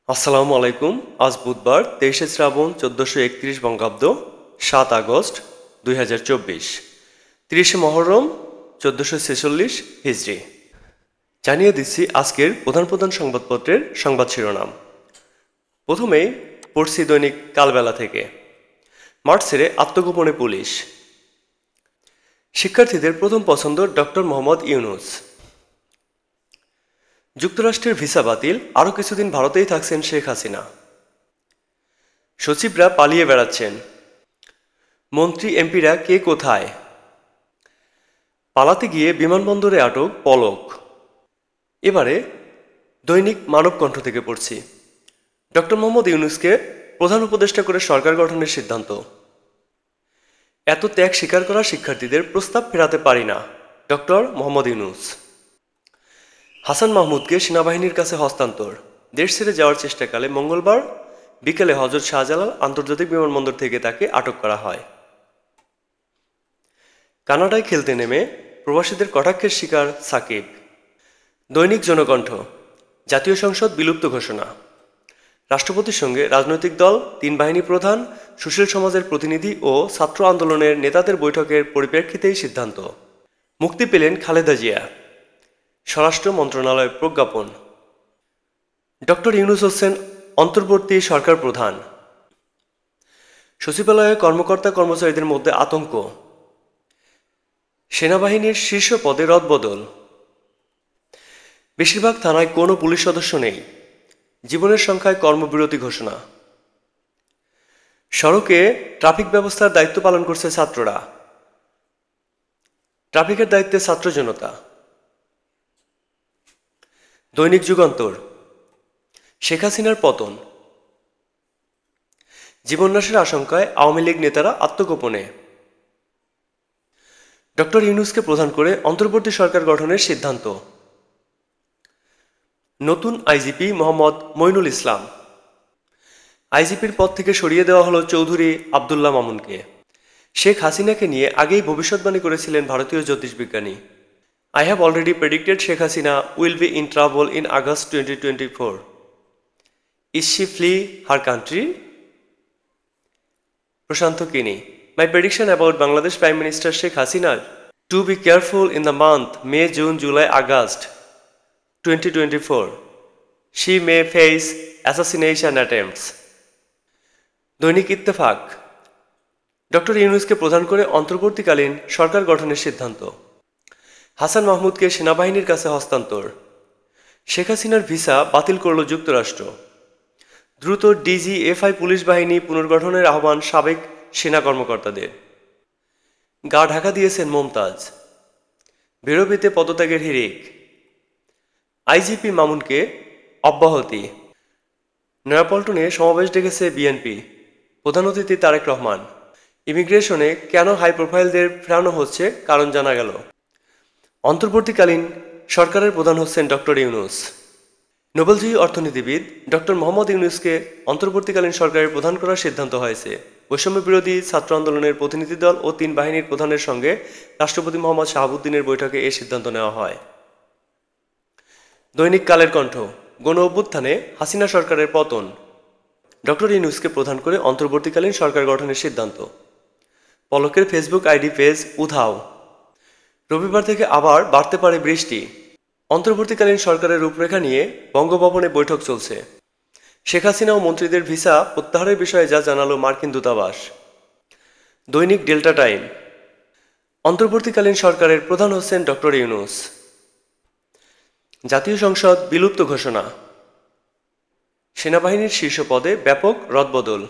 আসসালামু আলাইকুম। আজ বুধবার 23শে শ্রাবণ 1431 বঙ্গাব্দ, 7 আগস্ট 2024, 30শে মহরম 1446 হিজরি। জানিয়ে দিচ্ছি আজকের প্রধান প্রধান সংবাদপত্রের সংবাদ শিরোনাম। প্রথমেই পড়ছি দৈনিক কালবেলা থেকে। মাঠ ছেড়ে আত্মগোপনে পুলিশ। শিক্ষার্থীদের প্রথম পছন্দ ডক্টর মোহাম্মদ ইউনূস। যুক্তরাষ্ট্রের ভিসা বাতিল, আরও কিছুদিন ভারতেই থাকছেন শেখ হাসিনা। সচিবরা পালিয়ে বেড়াচ্ছেন। মন্ত্রী এমপিরা কে কোথায়? পালাতে গিয়ে বিমানবন্দরে আটক পলক। এবারে দৈনিক মানবকণ্ঠ থেকে পড়ছি। ডক্টর মোহাম্মদ ইউনূসকে প্রধান উপদেষ্টা করে সরকার গঠনের সিদ্ধান্ত। এত ত্যাগ স্বীকার করা শিক্ষার্থীদের প্রস্তাব ফেরাতে পারি না, ডক্টর মোহাম্মদ ইউনূস। হাসান মাহমুদকে সেনাবাহিনীর কাছে হস্তান্তর। দেশ ছেড়ে যাওয়ার চেষ্টাকালে মঙ্গলবার বিকেলে হজরত শাহজালাল আন্তর্জাতিক বিমানবন্দর থেকে তাকে আটক করা হয়। কানাডায় খেলতে নেমে প্রবাসীদের কটাক্ষের শিকার সাকিব। দৈনিক জনকণ্ঠ। জাতীয় সংসদ বিলুপ্ত ঘোষণা। রাষ্ট্রপতির সঙ্গে রাজনৈতিক দল, 3 বাহিনী প্রধান, সুশীল সমাজের প্রতিনিধি ও ছাত্র আন্দোলনের নেতাদের বৈঠকের পরিপ্রেক্ষিতেই সিদ্ধান্ত। মুক্তি পেলেন খালেদা জিয়া। স্বরাষ্ট্র মন্ত্রণালয় প্রজ্ঞাপন। ডক্টর ইউনূস হোসেন অন্তর্বর্তী সরকার প্রধান। সচিবালয়ে কর্মকর্তা কর্মচারীদের মধ্যে আতঙ্ক। সেনাবাহিনীর শীর্ষ পদে রদবদল। বেশিরভাগ থানায় কোনো পুলিশ সদস্য নেই। জীবনের সংখ্যায় কর্মবিরতি ঘোষণা। সড়কে ট্রাফিক ব্যবস্থার দায়িত্ব পালন করছে ছাত্ররা। ট্রাফিকের দায়িত্বে ছাত্র জনতা। দৈনিক যুগান্তর। শেখ হাসিনার পতন। জীবননাশের আশঙ্কায় আওয়ামী লীগ নেতারা আত্মগোপনে। ডক্টর ইউনূসকে প্রধান করে অন্তর্বর্তী সরকার গঠনের সিদ্ধান্ত। নতুন আইজিপি মোহাম্মদ মঈনুল ইসলাম। আইজিপির পদ থেকে সরিয়ে দেওয়া হলো চৌধুরী আবদুল্লাহ মামুনকে। শেখ হাসিনাকে নিয়ে আগেই ভবিষ্যৎবাণী করেছিলেন ভারতীয় জ্যোতিষবিজ্ঞানী। I have already predicted Sheikh Hasina will be in trouble in August 2024. Is she flee her country? Prashant Kini. My prediction about Bangladesh Prime Minister Sheikh Hasina to be careful in the month May, June, July, August 2024. She may face assassination attempts. দৈনিক Ittefaq. Doctor ইউনূসকে প্রধান করে অন্তর্বর্তীকালীন সরকার গঠনের সিদ্ধান্ত। হাসান মাহমুদকে সেনাবাহিনীর কাছে হস্তান্তর। শেখ হাসিনার ভিসা বাতিল করল যুক্তরাষ্ট্র। দ্রুত ডিজিএফআই পুলিশ বাহিনী পুনর্গঠনের আহ্বান সাবেক সেনা কর্মকর্তাদের। গা ঢাকা দিয়েছেন মমতাজ। বিরোধীতে পদত্যাগের হিড়িক। আইজিপি মামুনকে অব্যাহতি। নয়াপল্টনে সমাবেশ ডেকেছে বিএনপি। প্রধান অতিথি তারেক রহমান। ইমিগ্রেশনে কেন হাই প্রোফাইলদের ফেরানো হচ্ছে কারণ জানা গেল। অন্তর্বর্তীকালীন সরকারের প্রধান হচ্ছেন ডক্টর ইউনূস। নোবেলজয়ী অর্থনীতিবিদ ডক্টর মোহাম্মদ ইউনূসকে অন্তর্বর্তীকালীন সরকারের প্রধান করার সিদ্ধান্ত হয়েছে। বৈষম্য বিরোধী ছাত্র আন্দোলনের প্রতিনিধি দল ও 3 বাহিনীর প্রধানের সঙ্গে রাষ্ট্রপতি মোহাম্মদ শাহাবুদ্দিনের বৈঠকে এ সিদ্ধান্ত নেওয়া হয়। দৈনিক কালের কণ্ঠ। গণ অভ্যুত্থানে হাসিনা সরকারের পতন। ডক্টর ইউনূসকে প্রধান করে অন্তর্বর্তীকালীন সরকার গঠনের সিদ্ধান্ত। পলকের ফেসবুক আইডি পেজ উধাও। রবিবার থেকে আবার বাড়তে পারে বৃষ্টি। অন্তর্বর্তীকালীন সরকারের রূপরেখা নিয়ে বঙ্গভবনে বৈঠক চলছে। শেখ হাসিনা ও মন্ত্রীদের ভিসা প্রত্যাহারের বিষয়ে যা জানালো মার্কিন দূতাবাস। দৈনিক ডেল্টা টাইম। অন্তর্বর্তীকালীন সরকারের প্রধান হচ্ছেন ডক্টর ইউনূস। জাতীয় সংসদ বিলুপ্ত ঘোষণা। সেনাবাহিনীর শীর্ষ পদে ব্যাপক রদবদল।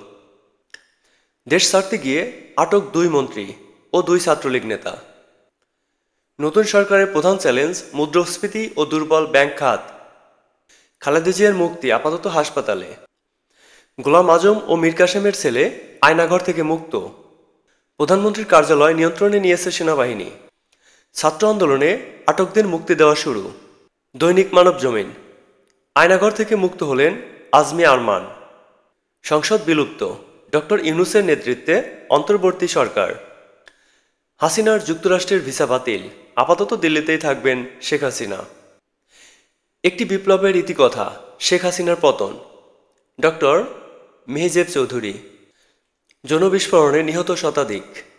দেশ ছাড়তে গিয়ে আটক 2 মন্ত্রী ও 2 ছাত্রলীগ নেতা। নতুন সরকারের প্রধান চ্যালেঞ্জ মুদ্রাস্ফীতি ও দুর্বল ব্যাংক খাত। খালেদা জিয়ার মুক্তি আপাতত হাসপাতালে। গোলাম আজম ও মীর কাসেমের ছেলে আয়নাঘর থেকে মুক্ত। প্রধানমন্ত্রীর কার্যালয় নিয়ন্ত্রণে নিয়েছে সেনাবাহিনী। ছাত্র আন্দোলনে আটকদের মুক্তি দেওয়া শুরু। দৈনিক মানব জমিন। আয়নাঘর থেকে মুক্ত হলেন আজমি আরমান। সংসদ বিলুপ্ত। ডক্টর ইউনূসের নেতৃত্বে অন্তর্বর্তী সরকার। হাসিনার যুক্তরাষ্ট্রের ভিসা বাতিল, আপাতত দিল্লিতেই থাকবেন শেখ হাসিনা। একটি বিপ্লবের ইতিকথা, শেখ হাসিনার পতন। ডক্টর মেহজেব চৌধুরী। জনবিস্ফোরণে নিহত শতাধিক।